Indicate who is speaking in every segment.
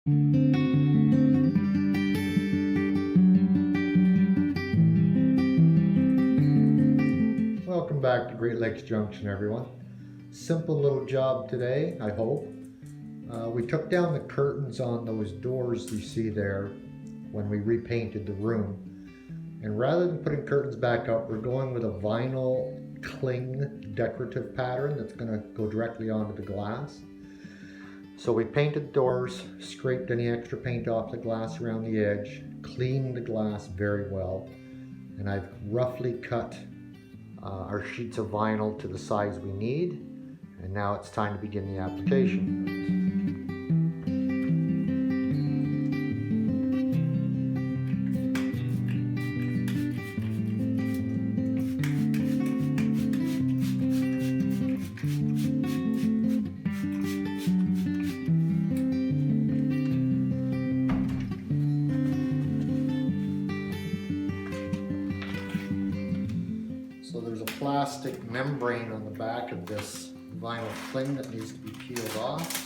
Speaker 1: Welcome back to Great Lakes Junction, everyone. Simple little job today, I hope. We took down the curtains on those doors you see there when we repainted the room. And rather than putting curtains back up, we're going with a vinyl cling decorative pattern that's going to go directly onto the glass. So we painted the doors, scraped any extra paint off the glass around the edge, cleaned the glass very well, and I've roughly cut our sheets of vinyl to the size we need, and now it's time to begin the application. So there's a plastic membrane on the back of this vinyl cling that needs to be peeled off.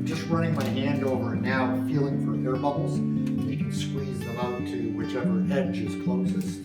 Speaker 1: Just running my hand over it now, feeling for air bubbles. You can squeeze them out to whichever edge is closest.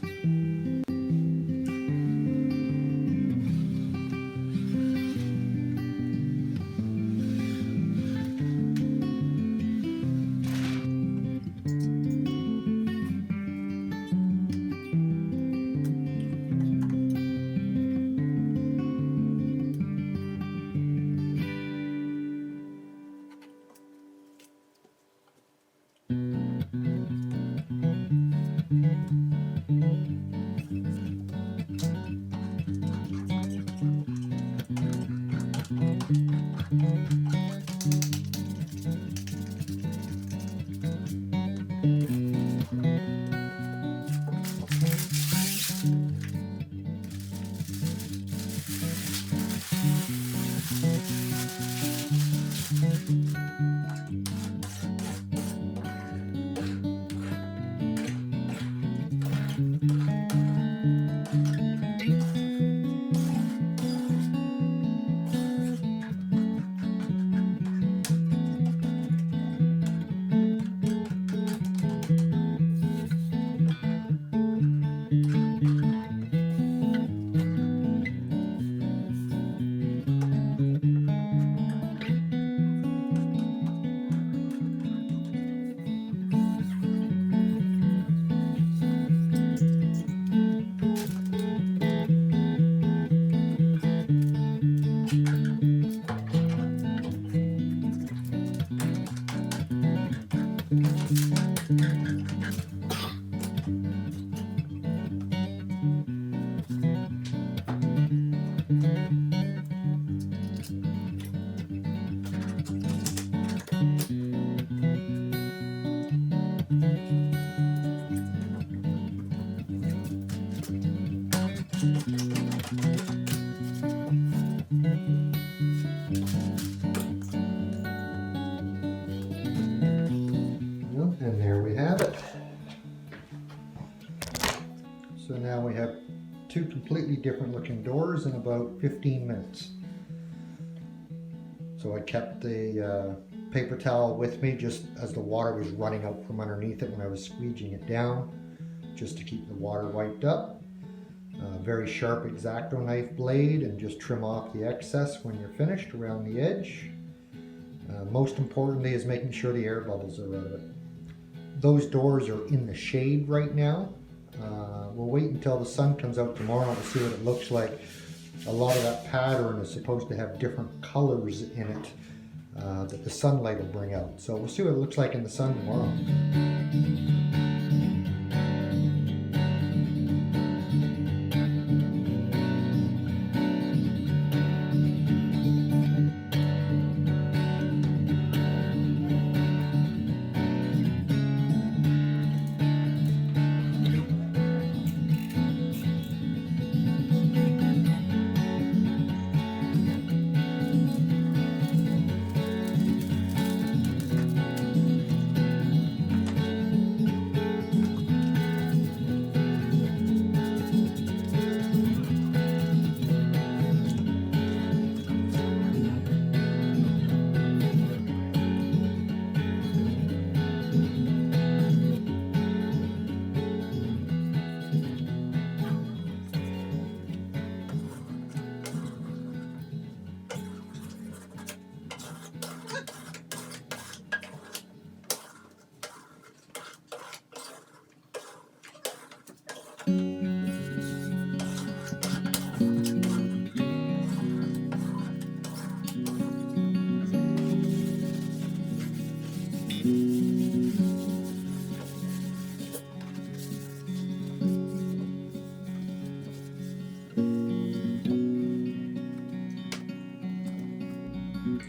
Speaker 1: And there we have it. So now we have two completely different looking doors in about 15 minutes. So I kept the paper towel with me just as the water was running out from underneath it when I was squeegeeing it down, just to keep the water wiped up. Very sharp X-Acto knife blade, and just trim off the excess when you're finished around the edge. Most importantly is making sure the air bubbles are out of it. Those doors are in the shade right now. We'll wait until the sun comes out tomorrow to see what it looks like. A lot of that pattern is supposed to have different colors in it that the sunlight will bring out. So we'll see what it looks like in the sun tomorrow.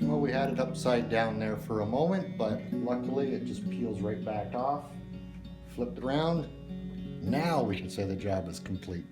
Speaker 1: Well, we had it upside down there for a moment, but luckily it just peels right back off. Flipped it around. Now we can say the job is complete.